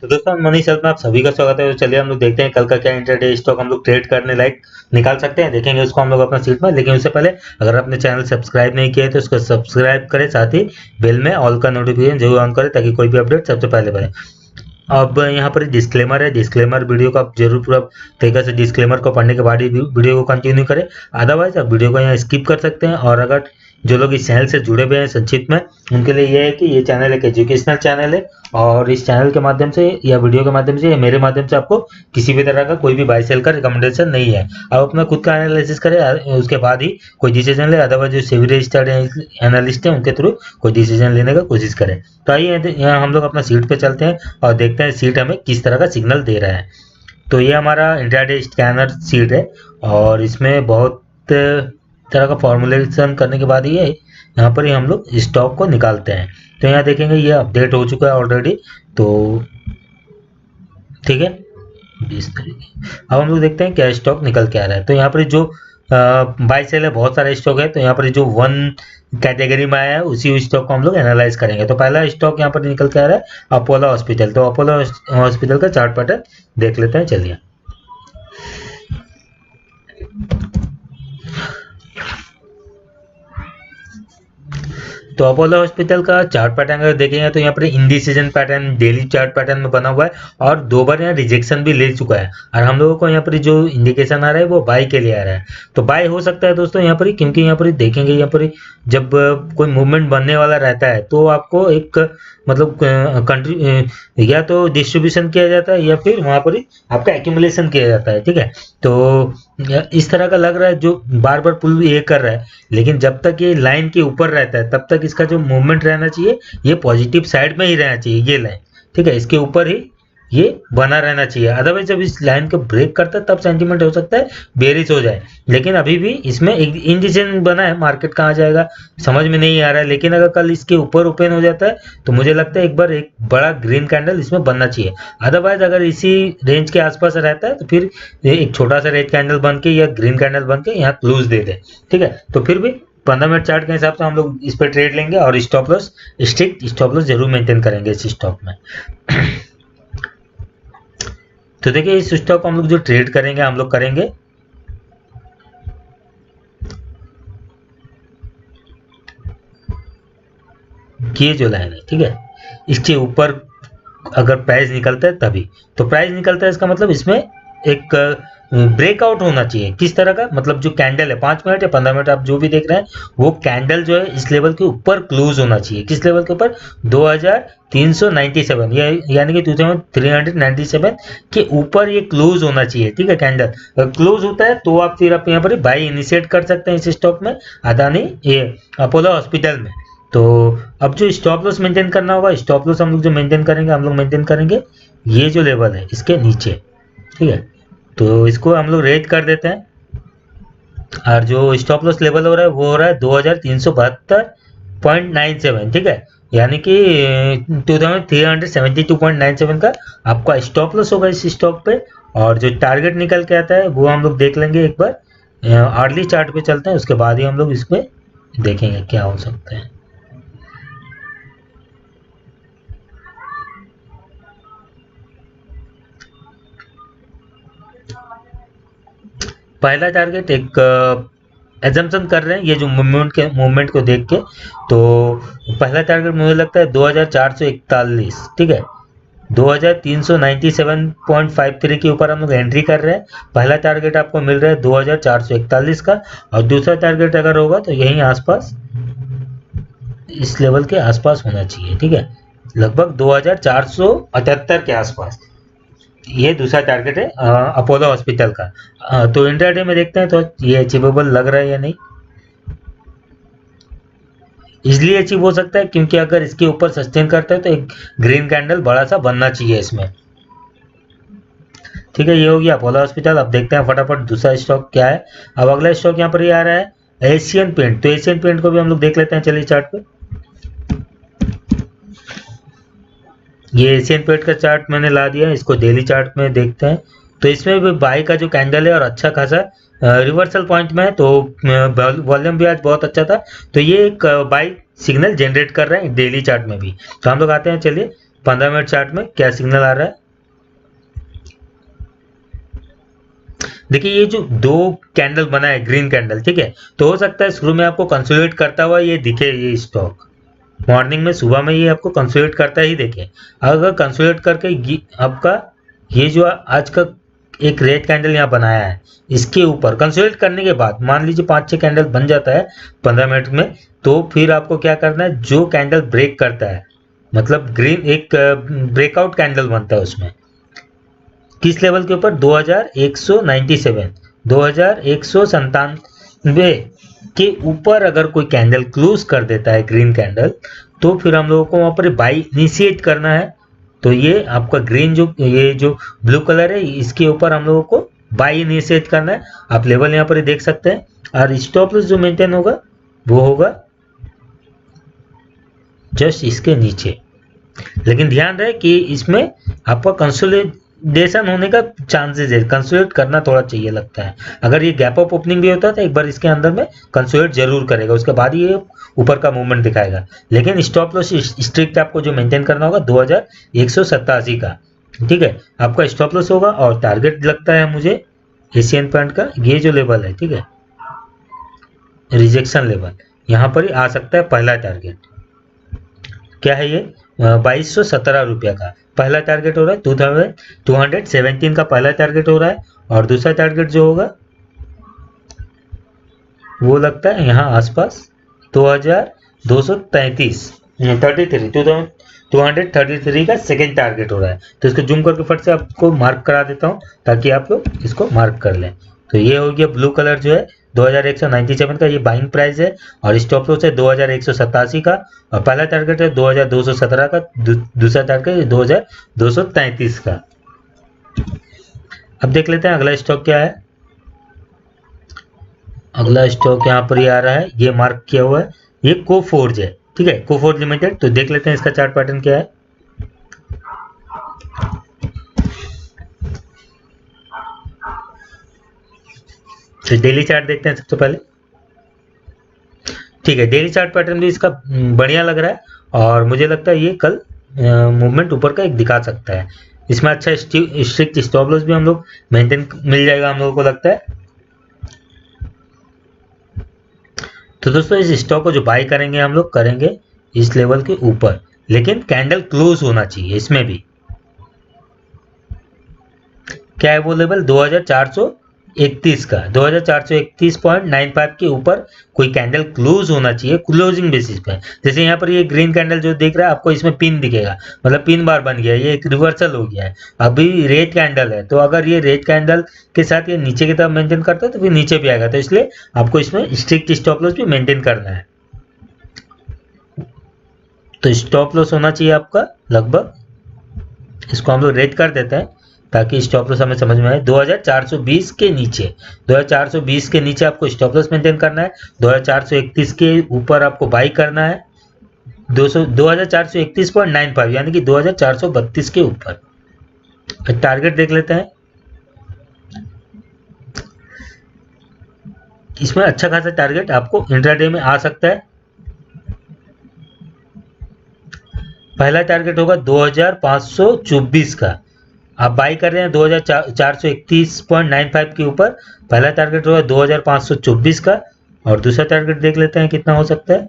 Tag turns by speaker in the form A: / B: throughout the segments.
A: तो दोस्तों money health में आप सभी का स्वागत है। तो चलिए हम लोग देखते हैं कल का क्या इंट्राडे स्टॉक हम लोग ट्रेड करने लायक निकाल सकते हैं, देखेंगे उसको हम लोग अपना सीट में। लेकिन उससे पहले अगर आपने चैनल सब्सक्राइब नहीं किया है तो उसको सब्सक्राइब करें, साथ ही बेल में ऑल का नोटिफिकेशन जरूर ऑन करें ताकि कोई भी अपडेट सबसे पहले बने। अब यहाँ पर डिस्क्लेमर है, डिस्क्लेमर वीडियो को आप जरूर पूरा तरीके से डिस्क्लेमर को पढ़ने के बाद ही वीडियो को कंटिन्यू करें। अदरवाइज आप वीडियो को यहाँ स्किप कर सकते हैं। और अगर जो लोग इस चैनल से जुड़े हुए हैं संक्षिप्त में, उनके लिए ये है कि ये चैनल एक एजुकेशनल चैनल है और इस चैनल के माध्यम से या वीडियो के माध्यम से या मेरे माध्यम से आपको किसी भी तरह का कोई भी बाय सेल का रिकमेंडेशन नहीं है। आप अपना खुद का एनालिसिस करें, उसके बाद ही कोई डिसीजन ले। अदरवाइज जो सेबी रजिस्टर्ड एनालिस्ट है उनके थ्रू कोई डिसीजन लेने का कोशिश करें। तो आइए यहाँ हम लोग अपना सीट पे चलते हैं और देखते हैं सीट हमें किस तरह का सिग्नल दे रहा है। तो ये हमारा इंट्राडे स्कैनर सीट है और इसमें बहुत तरह का फॉर्मुलेशन करने के बाद ये यहाँ पर ही हम लोग स्टॉक को निकालते हैं। तो यहाँ देखेंगे ये अपडेट हो चुका है ऑलरेडी। तो ठीक है, 20 तारीख। अब हम लोग देखते हैं क्या स्टॉक निकल के आ रहा है। तो यहाँ पर जो बाय सेल है, बहुत सारे स्टॉक है। तो यहाँ पर जो वन कैटेगरी में आया है उसी स्टॉक को हम लोग एनालाइज करेंगे। तो पहला स्टॉक यहाँ पर निकल के आ रहा है अपोलो हॉस्पिटल। तो अपोलो हॉस्पिटल का चार्ट पैटर्न देख लेते हैं, चलिए। तो अपोलो हॉस्पिटल का चार्ट पैटर्न अगर देखेंगे तो यहाँ पर indecision pattern daily chart pattern में बना हुआ है और 2 बार यहाँ रिजेक्शन भी ले चुका है। और हम लोगों को यहाँ पर जो इंडिकेशन आ रहा है वो बाय के लिए आ रहा है। तो बाय हो सकता है दोस्तों यहाँ पर, क्योंकि यहाँ पर देखेंगे यहाँ पर जब कोई मूवमेंट बनने वाला रहता है तो आपको एक मतलब कंट्री या तो डिस्ट्रीब्यूशन किया जाता है या फिर वहां पर ही आपका एक्यूमुलेशन किया जाता है। ठीक है, तो इस तरह का लग रहा है जो बार बार पुल ये कर रहा है। लेकिन जब तक ये लाइन के ऊपर रहता है तब तक इसका जो मूवमेंट रहना चाहिए ये पॉजिटिव साइड में ही रहना चाहिए, ये लाइन। ठीक है, इसके ऊपर ही ये बना रहना चाहिए। अदरवाइज जब इस लाइन को ब्रेक करता है तब सेंटीमेंट हो सकता है बेरिश हो जाए। लेकिन अभी भी इसमें एक इंडिसीजन बना है, मार्केट कहाँ जाएगा समझ में नहीं आ रहा है। लेकिन अगर कल इसके ऊपर ओपन हो जाता है तो मुझे लगता है एक बार एक बड़ा ग्रीन कैंडल इसमें बनना चाहिए। अदरवाइज अगर इसी रेंज के आसपास रहता है तो फिर एक छोटा सा रेड कैंडल बन के या ग्रीन कैंडल बन के यहाँ क्लोज दे दे। ठीक है, तो फिर भी 15 मिनट चार्ट के हिसाब से हम लोग इस पर ट्रेड लेंगे और stop loss, strict stop loss जरूर मेंटेन करेंगे इस स्टॉक में। तो देखिए इस स्टॉक को हम लोग जो ट्रेड करेंगे हम लोग करेंगे ये जो लाइन है, ठीक है, इसके ऊपर अगर प्राइस निकलता है तभी। तो प्राइस निकलता है इसका मतलब इसमें एक ब्रेकआउट होना चाहिए। किस तरह का मतलब जो कैंडल है 5 मिनट या 15 मिनट आप जो भी देख रहे हैं वो कैंडल जो है इस लेवल के ऊपर क्लोज होना चाहिए। किस लेवल के ऊपर? 2397 यानी कि 2397 के ऊपर ये क्लोज होना चाहिए। ठीक है, कैंडल अगर क्लोज होता है तो आप फिर आप यहाँ पर बाई इनिशिएट कर सकते हैं इस स्टॉक में, अदानी ये अपोलो हॉस्पिटल में। तो अब जो स्टॉप लॉस मेंटेन करना होगा, स्टॉप लॉस हम लोग जो मेंटेन करेंगे हम लोग मेंटेन करेंगे ये जो लेवल है इसके नीचे। ठीक है, तो इसको हम लोग रेट कर देते हैं और जो स्टॉप लॉस लेवल हो रहा है वो हो रहा है 2372.97। ठीक है, यानी कि 2372.97 का आपका स्टॉप लॉस होगा इस स्टॉक पे। और जो टारगेट निकल के आता है वो हम लोग देख लेंगे एक बार। अर्ली चार्ट पे चलते हैं, उसके बाद ही हम लोग इसमें देखेंगे क्या हो सकता है। पहला टारगेट एक एजम्पशन कर रहे हैं ये जो मूवमेंट को देख के। तो पहला टारगेट मुझे लगता है 2441। ठीक है, 2397.53 के ऊपर हम लोग एंट्री कर रहे हैं। पहला टारगेट आपको मिल रहा है 2441 का और दूसरा टारगेट अगर होगा तो यहीं आसपास इस लेवल के आसपास होना चाहिए। ठीक है, लगभग 2478 के आसपास ये दूसरा टारगेट है अपोलो हॉस्पिटल का। तो इंट्राडे में देखते हैं तो ये अचीवेबल लग रहा है या नहीं। इसलिए अचीव हो सकता है क्योंकि अगर इसके ऊपर सस्टेन करता है तो एक ग्रीन कैंडल बड़ा सा बनना चाहिए इसमें। ठीक है, ये हो गया अपोलो हॉस्पिटल। अब देखते हैं फटाफट दूसरा स्टॉक क्या है। अब अगला स्टॉक यहाँ पर ये आ रहा है एशियन पेंट। तो एशियन पेंट को भी हम लोग देख लेते हैं, चलिए चार्ट पे। ये एशियन पेंट का चार्ट मैंने ला दिया, इसको डेली चार्ट में देखते हैं। तो इसमें भी बाई का जो कैंडल है और अच्छा खासा रिवर्सल पॉइंट में है, तो वॉल्यूम भी आज बहुत अच्छा था। तो ये एक बाई सिग्नल जनरेट कर रहे हैं डेली चार्ट में भी। तो हम लोग आते हैं, चलिए 15 मिनट चार्ट में क्या सिग्नल आ रहा है। देखिए ये जो दो कैंडल बना है ग्रीन कैंडल, ठीक है, तो हो सकता है शुरू में आपको कंसोलिडेट करता हुआ ये दिखे, ये स्टॉक मॉर्निंग में सुबह में ये आपको कंसोलिडेट करता ही देखे। अगर कंसोलिडेट करके आपका ये जो आज का एक रेड कैंडल यहाँ बनाया है, इसके ऊपर कंसोलिडेट करने के बाद मान लीजिए 5-6 कैंडल बन जाता है 15 मिनट में, तो फिर आपको क्या करना है, जो कैंडल ब्रेक करता है, मतलब ग्रीन एक ब्रेकआउट कैंडल बनता है उसमें किस लेवल के ऊपर, 2197 2197 के ऊपर अगर कोई कैंडल क्लोज कर देता है ग्रीन कैंडल, तो फिर हम लोगों को वहां पर बाई इनिशिएट करना है। तो ये आपका ग्रीन जो ये जो ब्लू कलर है इसके ऊपर हम लोगों को बाई इनिशिएट करना है। आप लेवल यहाँ पर देख सकते हैं, और स्टॉप लॉस जो मेंटेन होगा वो होगा जस्ट इसके नीचे। लेकिन ध्यान रहे कि इसमें आपका कंसोलिडेशन होने का चांसेस है, कंसोलिडेट करना थोड़ा चाहिए लगता है। अगर ये गैप अप ओपनिंग भी होता है तो एक बार इसके अंदर में कंसोलिडेट जरूर करेगा, उसके बाद ये ऊपर का मूवमेंट दिखाएगा। लेकिन स्टॉप लॉस स्ट्रिक्ट आपको जो मेंटेन करना होगा 2187 का, ठीक है, आपका स्टॉप लॉस होगा। और टारगेट लगता है मुझे एशियन पॉइंट का ये जो लेवल है, ठीक है, रिजेक्शन लेवल, यहाँ पर ही आ सकता है पहला टारगेट। क्या है ये 2217 रुपया का पहला टारगेट हो रहा है, 2217 का पहला टारगेट हो रहा है। और दूसरा टारगेट जो होगा वो लगता है यहाँ आसपास 2233 233 का सेकेंड टारगेट हो रहा है। तो इसको जूम करके फट से आपको मार्क करा देता हूँ ताकि आप लोग इसको मार्क कर लें। तो ये हो गया ब्लू कलर जो है 2197 का, ये बाइंग प्राइस है। और स्टॉप लॉस है 2187 का, और पहला टारगेट है 2217 का, दूसरा टारगेट है 2233 का। अब देख लेते हैं अगला स्टॉक क्या है। अगला स्टॉक यहाँ पर ये आ रहा है, ये मार्क किया हुआ है, ये कोफोर्ज है, ठीक है, कोफोर्ज लिमिटेड। तो देख लेते हैं इसका चार्ट पैटर्न क्या है। तो डेली चार्ट देखते हैं सबसे पहले, ठीक है। डेली चार्ट पैटर्न भी इसका बढ़िया लग रहा है, और मुझे लगता है ये कल मूवमेंट ऊपर का एक दिखा सकता है। इसमें अच्छा स्ट्रिक्ट स्टॉप लॉस भी हम लोग मेंटेन मिल जाएगा हम लोगों को लगता है। तो दोस्तों इस स्टॉक को जो बाय करेंगे हम लोग करेंगे इस लेवल के ऊपर, लेकिन कैंडल क्लोज होना चाहिए इसमें भी। क्या है वो लेवल 2431 का, 2431.95 के ऊपर कोई कैंडल क्लोज होना चाहिए क्लोजिंग बेसिस पे। जैसे यहाँ पर ये ग्रीन कैंडल जो दिख रहा है आपको, इसमें पिन दिखेगा, मतलब पिन बार बन गया, ये एक रिवर्सल हो गया है। अभी रेड कैंडल है, तो अगर ये रेड कैंडल के साथ ये नीचे की तरफ मेंटेन करता है तो फिर नीचे भी आएगा। तो इसलिए आपको इसमें स्ट्रिक्ट स्टॉप लॉस भी मेंटेन करना है। तो स्टॉप लॉस होना चाहिए आपका लगभग, इसको हम लोग रेड कर देते हैं ताकि स्टॉप लॉस हमें समझ में आए, 2420 के नीचे, 2420 के नीचे आपको स्टॉप लॉस मेंटेन करना है। 2431 के ऊपर आपको बाई करना है 2431.95 यानी कि 2432 के ऊपर। टारगेट देख लेते हैं, इसमें अच्छा खासा टारगेट आपको इंट्राडे में आ सकता है। पहला टारगेट होगा 2524 का, आप बाई कर रहे हैं 2431.95 के ऊपर, पहला टारगेट होगा 2524 का। और दूसरा टारगेट देख लेते हैं कितना हो सकता है।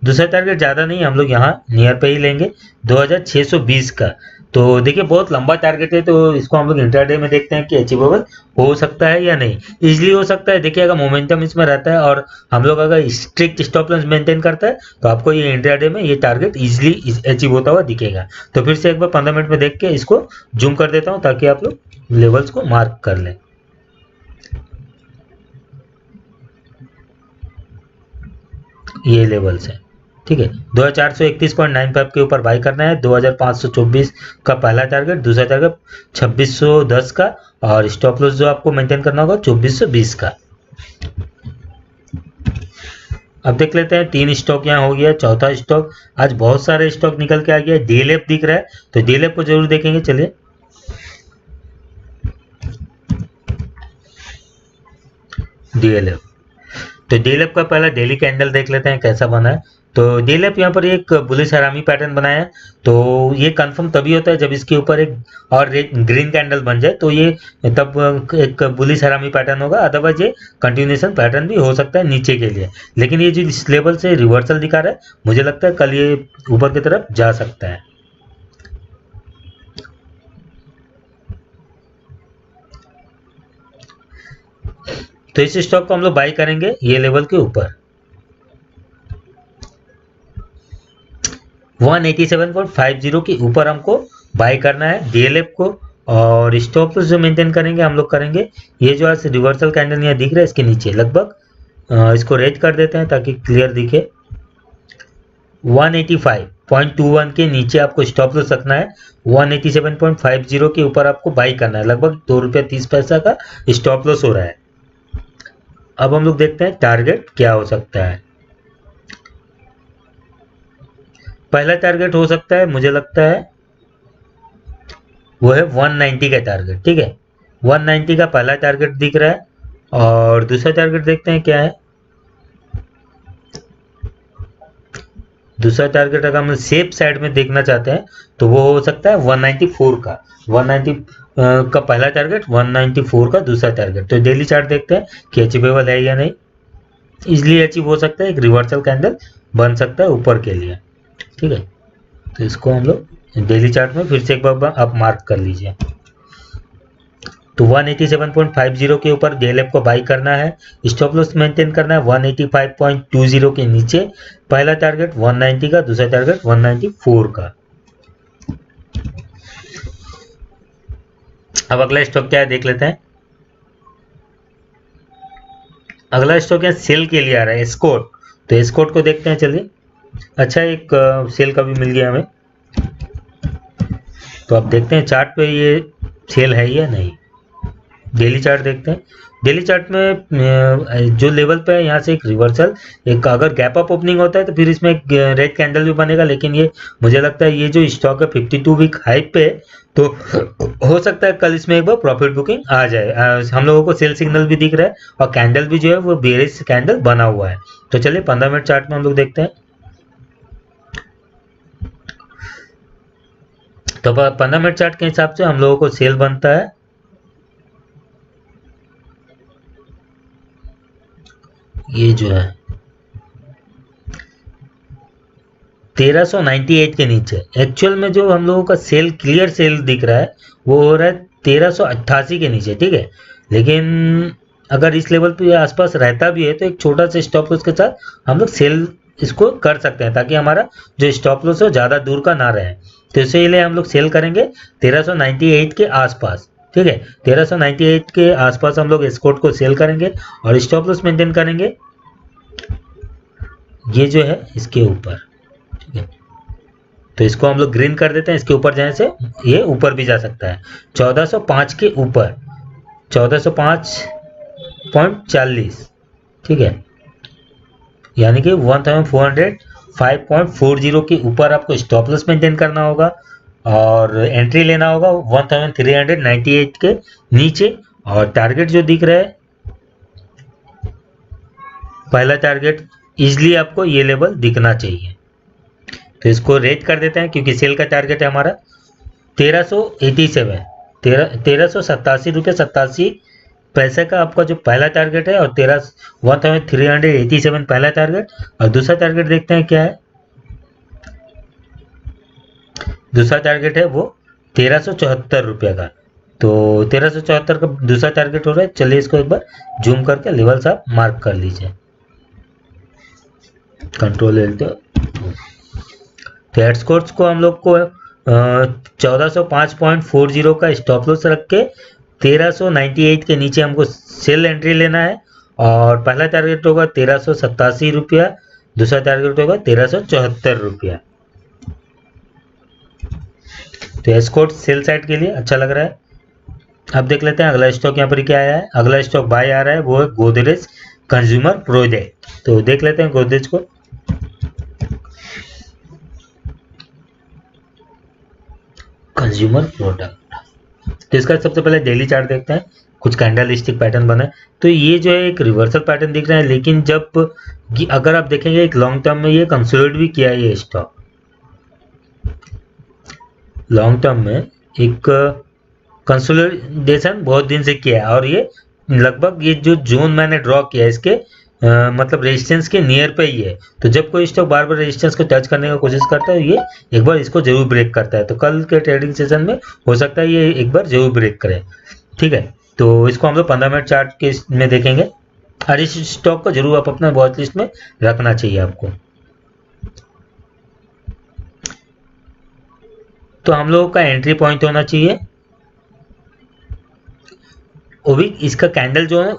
A: दूसरा टारगेट ज़्यादा नहीं, हम लोग यहाँ नियर पे ही लेंगे 2620 का। तो देखिए बहुत लंबा टारगेट है, तो इसको हम लोग इंट्राडे में देखते हैं कि अचीवेबल हो सकता है या नहीं। इजीली हो सकता है, देखिए अगर मोमेंटम इसमें रहता है और हम लोग अगर स्ट्रिक्ट स्टॉप लॉस मेंटेन करता है तो आपको ये इंट्राडे में ये टारगेट इजीली अचीव होता हुआ दिखेगा। तो फिर से एक बार 15 मिनट में देख के इसको जूम कर देता हूँ ताकि आप लोग लेवल्स को मार्क कर लें। ये लेवल्स है, ठीक है। 2431.95 के ऊपर बाई करना है, 2524 का पहला टारगेट, दूसरा टारगेट 2610 का, और स्टॉप लॉस जो आपको मेंटेन करना होगा 2420 का। अब देख लेते हैं 3 स्टॉक यहाँ हो गया, चौथा स्टॉक, आज बहुत सारे स्टॉक निकल के आ गया। डीएलएफ दिख रहा है, तो डीएलएफ को जरूर देखेंगे। चलिए डीएलएफ, तो डीएलएफ का पहला डेली कैंडल देख लेते हैं कैसा बना है। तो डीएलएफ यहाँ पर एक बुलिश हरामी पैटर्न बनाया है, तो ये कंफर्म तभी होता है जब इसके ऊपर एक और ग्रीन कैंडल बन जाए, तो ये तब एक बुलिश हरामी पैटर्न होगा। अदरवाइज ये कंटिन्यूएशन पैटर्न भी हो सकता है नीचे के लिए, लेकिन ये जो इस लेवल से रिवर्सल दिखा रहा है, मुझे लगता है कल ये ऊपर की तरफ जा सकता है। तो इस स्टॉक को हम लोग बाई करेंगे ये लेवल के ऊपर 187.50 के ऊपर हमको बाई करना है डीएलएफ को। और स्टॉप लॉस जो मेंटेन करेंगे हम लोग करेंगे ये जो आज रिवर्सल कैंडल यहाँ दिख रहा है इसके नीचे लगभग, इसको रेट कर देते हैं ताकि क्लियर दिखे। 185.21 के नीचे आपको स्टॉप लॉस रखना है, 187.50 के ऊपर आपको बाई करना है, लगभग ₹2.30 का स्टॉप लॉस हो रहा है। अब हम लोग देखते हैं टारगेट क्या हो सकता है। पहला टारगेट हो सकता है मुझे लगता है वो है 190 का टारगेट, ठीक है, 190 का पहला टारगेट दिख रहा है। और दूसरा टारगेट देखते हैं क्या है। दूसरा टारगेट अगर हम सेफ साइड में देखना चाहते हैं तो वो हो सकता है 194 का, 190 का पहला टारगेट, 194 का दूसरा टारगेट। तो डेली चार्ट देखते हैं कि अचीवेबल है या नहीं। इजिली अचीव हो सकता है, एक रिवर्सल कैंडल बन सकता है ऊपर के लिए, ठीक है। तो इसको हम लोग डेली चार्ट में फिर से एक बार आप मार्क कर लीजिए। तो 187.50 के ऊपर डीएलएफ को बाई करना है, स्टॉप लॉस मेंटेन करना है 185.20 के नीचे, पहला टारगेट 190 का, दूसरा टारगेट 194 का। अब अगला स्टॉक क्या है देख लेते हैं। अगला स्टॉक है सेल के लिए आ रहा है एस्कॉर्ट। तो एस्कॉर्ट को देखते हैं, चलिए। अच्छा, एक सेल का भी मिल गया हमें, तो अब देखते हैं चार्ट पे ये सेल है या नहीं। डेली चार्ट देखते हैं। डेली चार्ट में जो लेवल पे है यहाँ से एक रिवर्सल, एक अगर गैप अप ओपनिंग होता है तो फिर इसमें एक रेड कैंडल भी बनेगा, लेकिन ये मुझे लगता है ये जो स्टॉक है 52 वीक हाई पे है, तो हो सकता है कल इसमें एक बार प्रॉफिट बुकिंग आ जाए। हम लोगों को सेल सिग्नल भी दिख रहा है और कैंडल भी जो है वो बेरिश कैंडल बना हुआ है। तो चलिए 15 मिनट चार्ट में हम लोग देखते हैं। तो 15 मिनट चार्ट के हिसाब से हम लोगों को सेल बनता है ये जो है 1398 के नीचे। एक्चुअल में जो हम लोगों का सेल क्लियर सेल दिख रहा है वो हो रहा है 1388 के नीचे, ठीक है। लेकिन अगर इस लेवल पे आसपास रहता भी है तो एक छोटा सा स्टॉप लॉस के साथ हम लोग सेल इसको कर सकते हैं, ताकि हमारा जो स्टॉप लॉस है ज़्यादा दूर का ना रहे। तो इसीलिए हम लोग सेल करेंगे 1398 के आसपास, ठीक है। 1398 के आसपास हम लोग एस्कॉर्ट को सेल करेंगे और स्टॉप लॉस मेंटेन करेंगे ये जो है इसके ऊपर, ठीक है। तो इसको हम लोग ग्रीन कर देते हैं, इसके ऊपर जाने से ये ऊपर भी जा सकता है 1405 के ऊपर, 1405.40, ठीक है। यानी कि 1405.40 के ऊपर आपको स्टॉप लॉस मेंटेन करना होगा और एंट्री लेना होगा 1398 के नीचे। और टारगेट जो दिख रहा है पहला टारगेट इजली आपको ये लेवल दिखना चाहिए। तो इसको रेट कर देते हैं क्योंकि सेल का टारगेट है हमारा 1387 का आपका जो पहला टारगेट है, और 1387 पहला टारगेट। और दूसरा टारगेट देखते हैं क्या है। दूसरा टारगेट है वो 1374 रुपये का। तो 1374 का दूसरा टारगेट हो रहा है। चलिए इसको एक बार जूम करके लेवल्स आप मार्क कर लीजिए, कंट्रोल L। तो एस्कॉर्ट्स को हम लोग को 1405.40 का स्टॉप लॉस रख के 1398 के नीचे हमको सेल एंट्री लेना है। और पहला टारगेट होगा 1387 रुपया, दूसरा टारगेट होगा 1374 रुपया। तो एस्कॉर्ट सेल साइड के लिए अच्छा लग रहा है। अब देख लेते हैं अगला स्टॉक यहाँ पर क्या आया है। अगला स्टॉक बाय आ रहा है वो है गोदरेज कंज्यूमर प्रोडक्ट। तो देख लेते हैं गोदरेज को। कंज्यूमर प्रोडक्ट, तो इसका सबसे पहले डेली चार्ट देखते हैं। कुछ कैंडल स्टिक पैटर्न बना है, तो ये जो है एक रिवर्सल पैटर्न दिख रहा है, लेकिन जब अगर आप देखेंगे एक लॉन्ग टर्म में ये कंसोलिडेट भी किया है ये स्टॉक, लॉन्ग टर्म में एक कंसोलिडेशन बहुत दिन से किया है, और ये लगभग ये जो जोन मैंने ड्रॉ किया है इसके मतलब रेजिस्टेंस के नियर पे ही है। तो जब कोई स्टॉक बार बार रेजिस्टेंस को टच करने की कोशिश करता है, ये एक बार इसको जरूर ब्रेक करता है। तो कल के ट्रेडिंग सेशन में हो सकता है ये एक बार जरूर ब्रेक करे, ठीक है। तो इसको हम लोग 15 मिनट चार्ट के में देखेंगे, और इस स्टॉक को जरूर आप अपना वॉच लिस्ट में रखना चाहिए आपको। तो हम लोगों का एंट्री पॉइंट होना चाहिए, वो भी इसका कैंडल जो है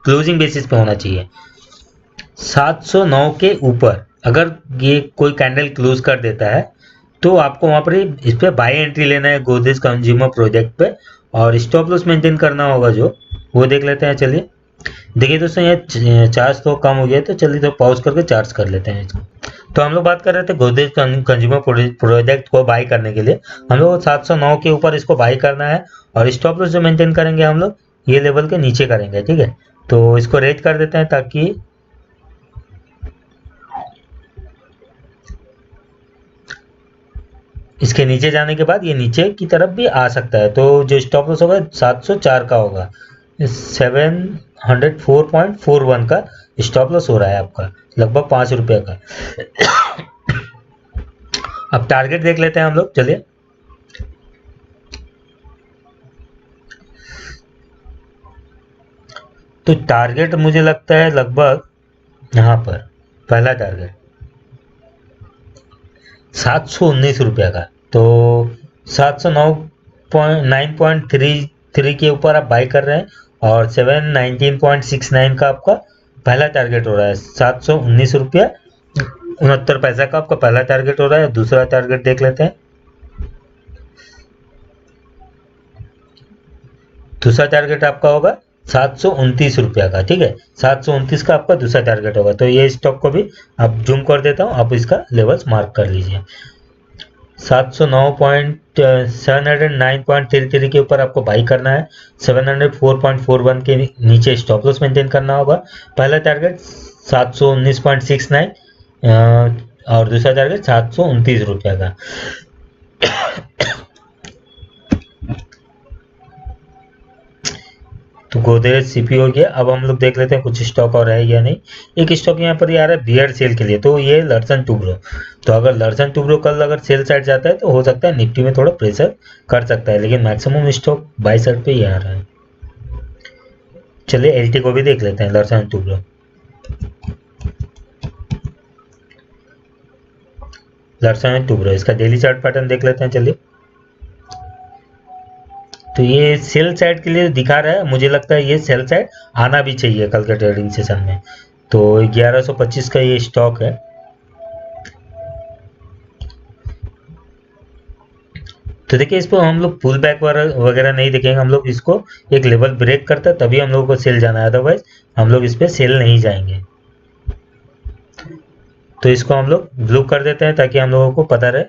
A: क्लोजिंग बेसिस पे होना चाहिए 709 के ऊपर। अगर ये कोई कैंडल क्लोज कर देता है तो आपको वहां पर इस पे बाय एंट्री लेना है गोदरेज कंज्यूमर प्रोजेक्ट पे, और स्टॉप लॉस मेंटेन करना होगा जो वो देख लेते हैं। चलिए देखिए दोस्तों, ये चार्ज तो कम हो गया, तो चलिए तो पॉज करके चार्ज कर लेते हैं इसको। तो हम लोग बात कर रहे थे गोदरेज कंज्यूमर प्रोजेक्ट को बाई करने के लिए हम लोग 709 के ऊपर इसको बाई करना है, और स्टॉप लॉस जो मेंटेन करेंगे हम लोग ये लेवल के नीचे करेंगे, ठीक है। तो इसको रेट कर देते हैं ताकि इसके नीचे जाने के बाद ये नीचे की तरफ भी आ सकता है। तो जो स्टॉप लॉस होगा 704 का होगा, 704.41 का स्टॉप लॉस हो रहा है आपका, लगभग 5 रुपये का। अब टारगेट देख लेते हैं हम लोग, चलिए। तो टारगेट मुझे लगता है लगभग यहाँ पर पहला टारगेट 719 रुपये का। तो 709.9.33 के ऊपर आप बाई कर रहे हैं, और 719.69 का आपका पहला टारगेट हो रहा है। 719 रुपया 69 पैसा का आपका पहला टारगेट हो रहा है। दूसरा टारगेट देख लेते हैं। दूसरा टारगेट आपका होगा 729 रुपया का, ठीक है। 729 का आपका दूसरा टारगेट होगा। तो ये स्टॉक को भी आप जूम कर देता हूँ, आप इसका लेवल्स मार्क कर लीजिए। 709.33 के ऊपर आपको बाई करना है, 704.41 के नीचे स्टॉप लॉस मेंटेन करना होगा। पहला टारगेट 719.69 और दूसरा टारगेट 729 रुपया का। तो गोदरेज सीपी हो गया। अब हम लोग देख लेते हैं कुछ स्टॉक और है या नहीं। एक स्टॉक यहाँ पर आ रहा है बियर सेल के लिए, तो ये लर्सन टुब्रो। तो अगर लर्सन टुब्रो कल अगर सेल साइड जाता है तो हो सकता है निफ्टी में थोड़ा प्रेशर कर सकता है, लेकिन मैक्सिमम स्टॉक बाई साइड पे ही आ रहा है। चलिए एलटी को भी देख लेते हैं, लर्सन टुब्रो। लर्सन टुब्रो इसका डेली चार्ट पैटर्न देख लेते हैं, चलिए। तो ये सेल साइड के लिए दिखा रहा है, मुझे लगता है ये सेल साइड आना भी चाहिए कल के ट्रेडिंग सेशन में। तो 1125 का ये स्टॉक है। तो देखिए इस पर हम लोग पुल बैक वगैरह नहीं देखेंगे, हम लोग इसको एक लेवल ब्रेक करता है तभी हम लोगों को सेल जाना है, अदरवाइज हम लोग इस पर सेल नहीं जाएंगे। तो इसको हम लोग ब्लू कर देते हैं ताकि हम लोगों को पता रहे।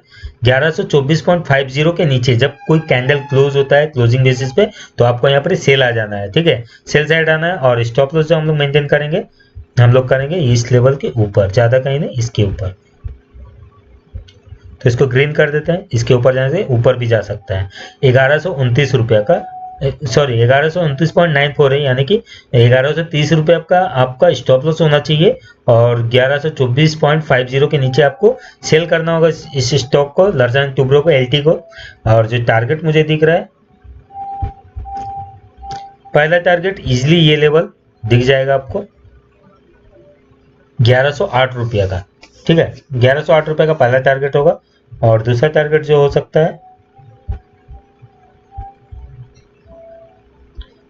A: 1124.50 के नीचे जब कोई कैंडल क्लोज होता है क्लोजिंग बेसिस पे, तो आपको यहाँ पर सेल आ जाना है, ठीक है। सेल साइड आना है, और स्टॉप लॉस जो हम लोग मेंटेन करेंगे हम लोग करेंगे इस लेवल के ऊपर, ज़्यादा कहीं नहीं, इसके ऊपर। तो इसको ग्रीन कर देते हैं। इसके ऊपर जाने से ऊपर भी जा सकता है। 1129 रुपया का, सॉरी 1129.94 है, यानी कि 1130 रुपये आपका स्टॉप लॉस होना चाहिए, और 1124.50 के नीचे आपको सेल करना होगा इस स्टॉक को, लर्सन टुब्रो को, एलटी को। और जो टारगेट मुझे दिख रहा है, पहला टारगेट इजिली ये लेवल दिख जाएगा आपको 1108 रुपया का, ठीक है। 1108 रुपये का पहला टारगेट होगा, और दूसरा टारगेट जो हो सकता है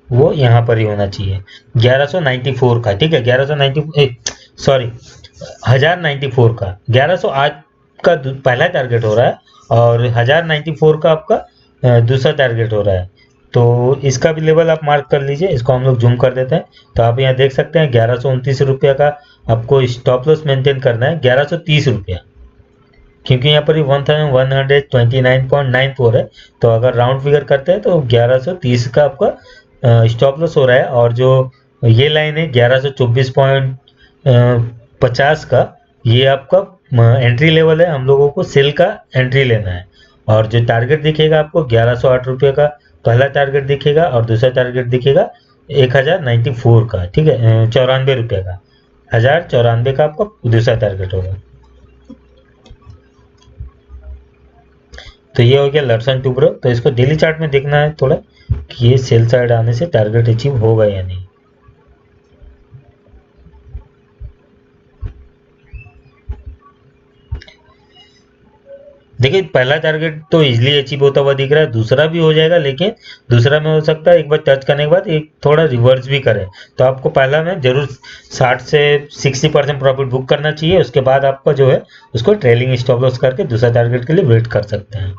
A: वो यहाँ पर ही होना चाहिए 1194 का, ठीक है। 1094 का 1108 का पहला टारगेट हो रहा है, और 1094 का आपका दूसरा टारगेट हो रहा है। तो इसका भी लेवल आप मार्क कर लीजिए। इसको हम लोग जूम कर देते हैं। तो आप यहाँ देख सकते हैं 1129 रुपया का आपको स्टॉप लॉस मेंटेन करना है, 1130 रुपया, क्योंकि यहाँ पर 1129.94 है, तो अगर राउंड फिगर करते हैं तो 1130 का आपका स्टॉप लॉस हो रहा है। और जो ये लाइन है 1124.50 का, ये आपका एंट्री लेवल है, हम लोगों को सेल का एंट्री लेना है। और जो टारगेट दिखेगा आपको 1108 रुपये का पहला टारगेट दिखेगा, और दूसरा टारगेट दिखेगा 1094 का, ठीक है, 94 रुपये का, 1094 का आपका दूसरा टारगेट होगा। तो ये हो गया लर्सन टूब्रो। तो इसको डेली चार्ट में देखना है थोड़ा कि ये सेल साइड आने से टारगेट अचीव होगा या नहीं। देखिए पहला टारगेट तो इजीली अचीव होता हुआ दिख रहा है, दूसरा भी हो जाएगा, लेकिन दूसरा में हो सकता है एक बार टच करने के बाद एक थोड़ा रिवर्स भी करे। तो आपको पहला में जरूर 60 से 60% प्रॉफिट बुक करना चाहिए, उसके बाद आपका जो है उसको ट्रेलिंग स्टॉप लॉस करके दूसरा टारगेट के लिए वेट कर सकते हैं।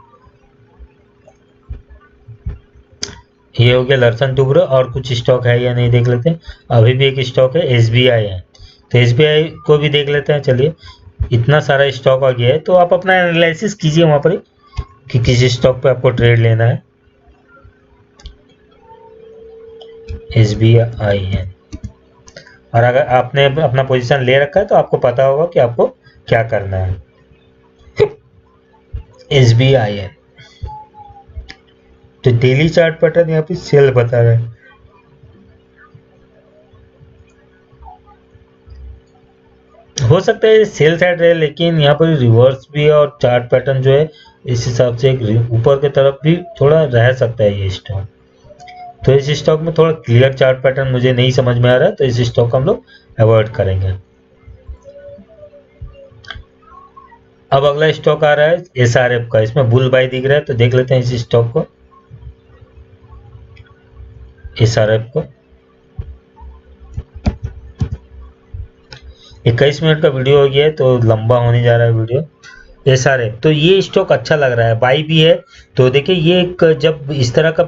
A: ये हो गया लर्सन टूब्रो। और कुछ स्टॉक है या नहीं देख लेते हैं। अभी भी एक स्टॉक है एसबीआई है, तो एसबीआई को भी देख लेते हैं। चलिए, इतना सारा स्टॉक आ गया है तो आप अपना एनालिसिस कीजिए वहां पर कि किस स्टॉक पे आपको ट्रेड लेना है। एसबीआई है, और अगर आपने अपना पोजीशन ले रखा है तो आपको पता होगा कि आपको क्या करना है। एसबीआई है, तो डेली चार्ट पैटर्न यहाँ पे सेल बता रहा है। हो सकता है सेल साइड रहे, लेकिन यहाँ पर रिवर्स भी है और चार्ट पैटर्न जो है इस हिसाब से एक ऊपर की तरफ भी थोड़ा रह सकता है ये स्टॉक। तो इस स्टॉक में थोड़ा क्लियर चार्ट पैटर्न मुझे नहीं समझ में आ रहा है, तो इस स्टॉक को हम लोग अवॉइड करेंगे। अब अगला स्टॉक आ रहा है एसआरएफ का, इसमें बुल बाई दिख रहा है, तो देख लेते हैं इस स्टॉक को, एसआरएफ को। 21 मिनट का वीडियो हो गया है तो लंबा होने जा रहा है वीडियो। एसआरएफ, तो ये स्टॉक अच्छा लग रहा है, बाई भी है। तो देखिए ये एक जब इस तरह का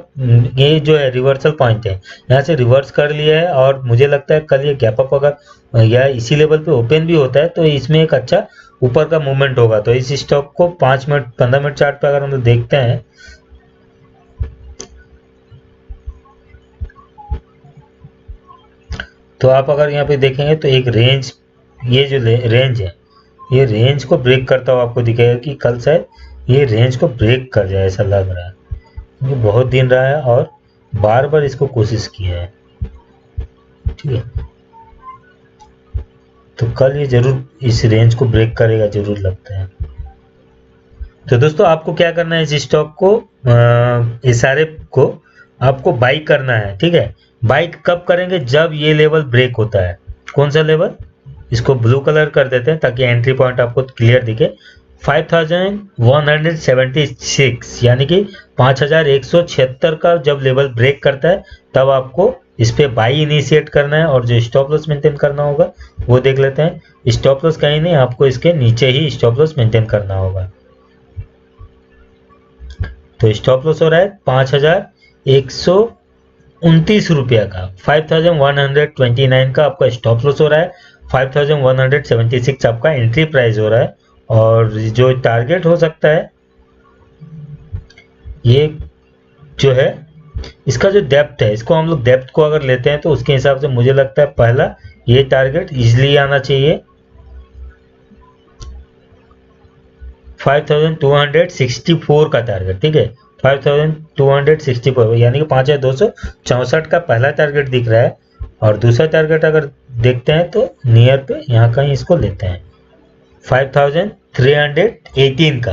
A: ये जो है रिवर्सल पॉइंट है, यहाँ से रिवर्स कर लिया है, और मुझे लगता है कल ये गैप अप अगर या इसी लेवल पे ओपन भी होता है तो इसमें एक अच्छा ऊपर का मूवमेंट होगा। तो इस स्टॉक को 5 मिनट 15 मिनट चार्ट पे अगर हम लोग देखते हैं, तो आप अगर यहाँ पे देखेंगे तो एक रेंज, ये जो रेंज है, ये रेंज को ब्रेक करता हुआ आपको दिखेगा कि कल शायद ये रेंज को ब्रेक कर जाए, ऐसा लग रहा है। ये बहुत दिन रहा है और बार बार इसको कोशिश किया है, ठीक है, तो कल ये जरूर इस रेंज को ब्रेक करेगा, जरूर लगता है। तो दोस्तों आपको क्या करना है, इस स्टॉक को एसआरएफ को आपको बाई करना है, ठीक है। बाई कब करेंगे, जब ये लेवल ब्रेक होता है। कौन सा लेवल, इसको ब्लू कलर कर देते हैं ताकि एंट्री पॉइंट आपको क्लियर दिखे। 5176 यानी कि 5176 का जब लेवल ब्रेक करता है तब आपको इस पे बाई इनिशिएट करना है, और जो स्टॉप लॉस मेंटेन करना होगा वो देख लेते हैं। स्टॉप लॉस कहीं नहीं, आपको इसके नीचे ही स्टॉप लॉस मेंटेन करना होगा। तो स्टॉप लॉस हो रहा है 5129 रुपया का, 5129 का आपका स्टॉप लॉस हो रहा है, 5176 आपका एंट्री प्राइस हो रहा है। और जो टारगेट हो सकता है, ये जो है इसका जो डेप्थ है, इसको हम लोग डेप्थ को अगर लेते हैं तो उसके हिसाब से मुझे लगता है पहला ये टारगेट इजीली आना चाहिए 5264 का टारगेट, ठीक है, 5264 यानी कि 5264 का पहला टारगेट दिख रहा है। और दूसरा टारगेट अगर देखते हैं तो नियर पे यहाँ कहीं इसको लेते हैं 5318 का,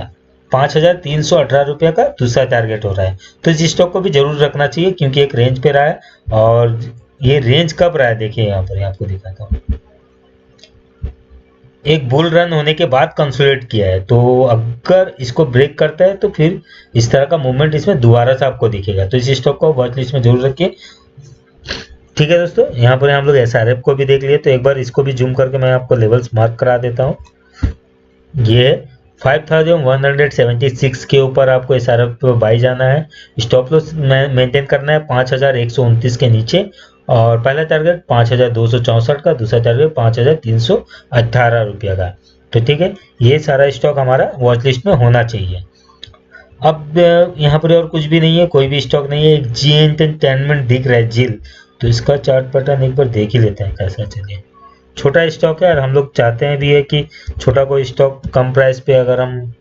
A: 5318 रुपये का दूसरा टारगेट हो रहा है। तो इस स्टॉक को भी जरूर रखना चाहिए क्योंकि एक रेंज पे रहा है, और ये रेंज कब रहा है देखिए यहाँ पर, आपको दिखाता हूँ, एक बुल रन होने के बाद कंसोलिडेट किया है। तो अगर इसको ब्रेक करता है तो फिर इस तरह का मूवमेंट इसमें दोबारा से आपको दिखेगा। तो इस स्टॉक को वॉच लिस्ट में जरूर रखिए, ठीक है दोस्तों। यहाँ पर हम लोग एसआरएफ को भी देख लिए, तो एक बार इसको भी जूम करके मैं आपको लेवल्स मार्क करा देता हूँ। ये 5176 के ऊपर आपको एसआरएफ पे बाई जाना है, स्टॉप लॉस मेंटेन करना है 5129 के नीचे, और पहला टारगेट 5264 का, दूसरा टारगेट 5318 रुपये का। तो ठीक है, ये सारा स्टॉक हमारा वॉच लिस्ट में होना चाहिए। अब यहाँ पर और कुछ भी नहीं है, कोई भी स्टॉक नहीं है। एक जी एंटरटेनमेंट दिख रहा है जिल, तो इसका चार्ट पैटर्न एक बार देख ही लेते हैं कैसा चलिए। छोटा स्टॉक है और हम लोग चाहते हैं भी है कि छोटा कोई स्टॉक कम प्राइस पे अगर हम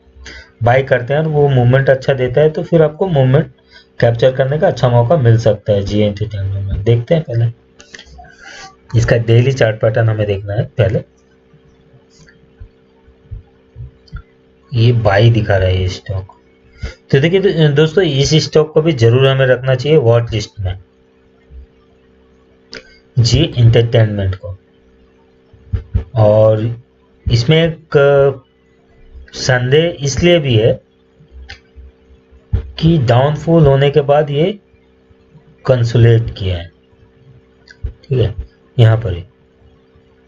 A: बाई करते हैं और वो मूवमेंट अच्छा देता है तो फिर आपको मूवमेंट कैप्चर करने का अच्छा मौका मिल सकता है जी एंटरटेनमेंट में। देखते हैं पहले इसका डेली चार्ट पैटर्न हमें देखना है। पहले ये बाई दिखा रहा है ये स्टॉक, तो देखिए दोस्तों इस स्टॉक को भी जरूर हमें रखना चाहिए वॉच लिस्ट में, जी एंटरटेनमेंट को। और इसमें एक संदेह इसलिए भी है कि डाउनफॉल होने के बाद ये कंसोलिडेट किया है, ठीक है। यहाँ पर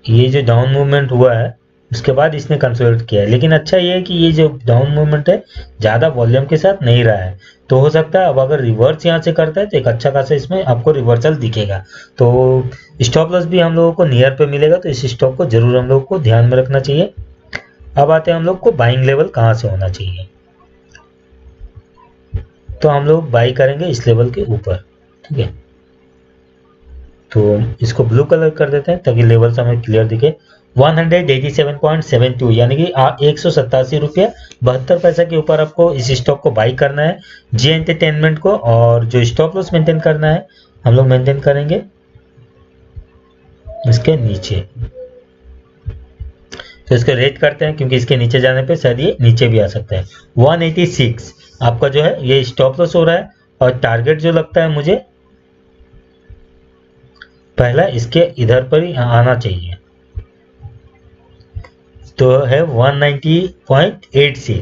A: ये जो डाउन मूवमेंट हुआ है उसके बाद इसने कंसोलिडेट किया है, लेकिन अच्छा ये है कि ये जो डाउन मूवमेंट है ज़्यादा वॉल्यूम के साथ नहीं रहा है, तो हो सकता है अब अगर रिवर्स यहाँ से करता है तो एक अच्छा खासा इसमें आपको रिवर्सल दिखेगा, तो स्टॉप लॉस भी हम लोगों को नियर पे मिलेगा। तो इस स्टॉक को जरूर हम लोग को ध्यान में रखना चाहिए। अब आते हैं हम लोग को बाइंग लेवल कहाँ से होना चाहिए, तो हम लोग बाई करेंगे इस लेवल के ऊपर, ठीक है। तो इसको ब्लू कलर कर देते हैं ताकि लेवल से हमें क्लियर दिखे। 187.72 यानी कि 187 रुपया 72 पैसा के ऊपर आपको इस स्टॉक को बाई करना है, जी एंटरटेनमेंट को। और जो स्टॉप लॉस मेंटेन करना है हम लोग मेंटेन करेंगे इसके नीचे। तो इसको रेट करते हैं क्योंकि इसके नीचे जाने पे शायद ये नीचे भी आ सकता है। 186 आपका जो है ये स्टॉप लॉस हो रहा है, और टारगेट जो लगता है मुझे पहला इसके इधर पर ही आना चाहिए, तो है 190.86।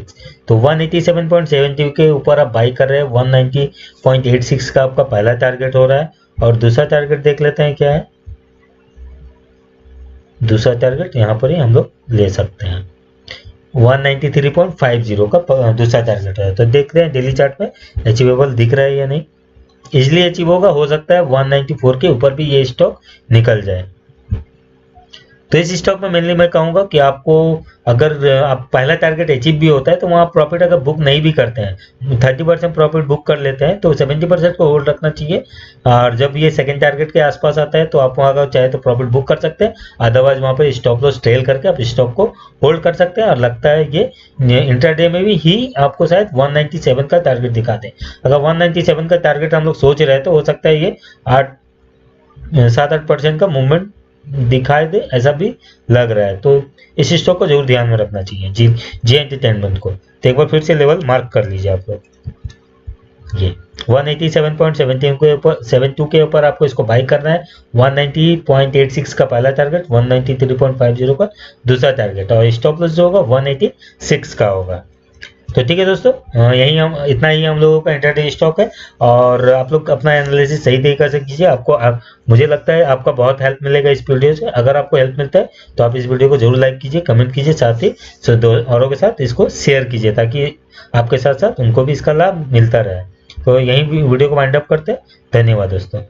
A: तो 187.72 के ऊपर आप बाई कर रहे हैं, 190.86 का आपका पहला टारगेट हो रहा है। और दूसरा टारगेट देख लेते हैं क्या है। दूसरा टारगेट यहाँ पर ही हम लोग ले सकते हैं, 193.50 का दूसरा टारगेट है। तो देखते हैं डेली चार्ट में अचीवेबल दिख रहा है या नहीं। इजिली अचीव होगा, हो सकता है 194 के ऊपर भी ये स्टॉक निकल जाए। तो इस स्टॉक में मेनली मैं कहूँगा कि आपको अगर आप पहला टारगेट अचीव भी होता है तो वहाँ प्रॉफिट अगर बुक नहीं भी करते हैं, 30% प्रॉफिट बुक कर लेते हैं तो 70% को होल्ड रखना चाहिए। और जब ये सेकंड टारगेट के आसपास आता है तो आप वहाँ अगर चाहे तो प्रॉफिट बुक कर सकते हैं, अदरवाइज वहाँ पर स्टॉप लॉस ट्रेल करके आप स्टॉक को होल्ड कर सकते हैं। और लगता है ये इंट्राडे में भी ही आपको शायद 197 का टारगेट दिखाते हैं। अगर 197 का टारगेट हम लोग सोच रहे हैं तो हो सकता है ये 7-8% का मूवमेंट दिखाई दे, ऐसा भी लग रहा है। तो इस स्टॉक को जरूर ध्यान में रखना चाहिए, जी एंटरटेनमेंट को। तो एक बार फिर से लेवल मार्क कर लीजिए आप लोग। ये 187.72 के ऊपर 72 के ऊपर आपको इसको बाई करना है। 190.86 का पहला टारगेट, 193.50 का दूसरा टारगेट, और स्टॉप लॉस जो होगा 186 का होगा। तो ठीक है दोस्तों, यही हम इतना ही हम लोगों का इंट्राडे स्टॉक है। और आप लोग अपना एनालिसिस सही तरीके से कीजिए। मुझे लगता है आपका बहुत हेल्प मिलेगा इस वीडियो से। अगर आपको हेल्प मिलता है तो आप इस वीडियो को जरूर लाइक कीजिए, कमेंट कीजिए, साथ ही औरों के साथ इसको शेयर कीजिए ताकि आपके साथ साथ उनको भी इसका लाभ मिलता रहे। तो यही वीडियो को वाइंड अप करते हैं। धन्यवाद दोस्तों।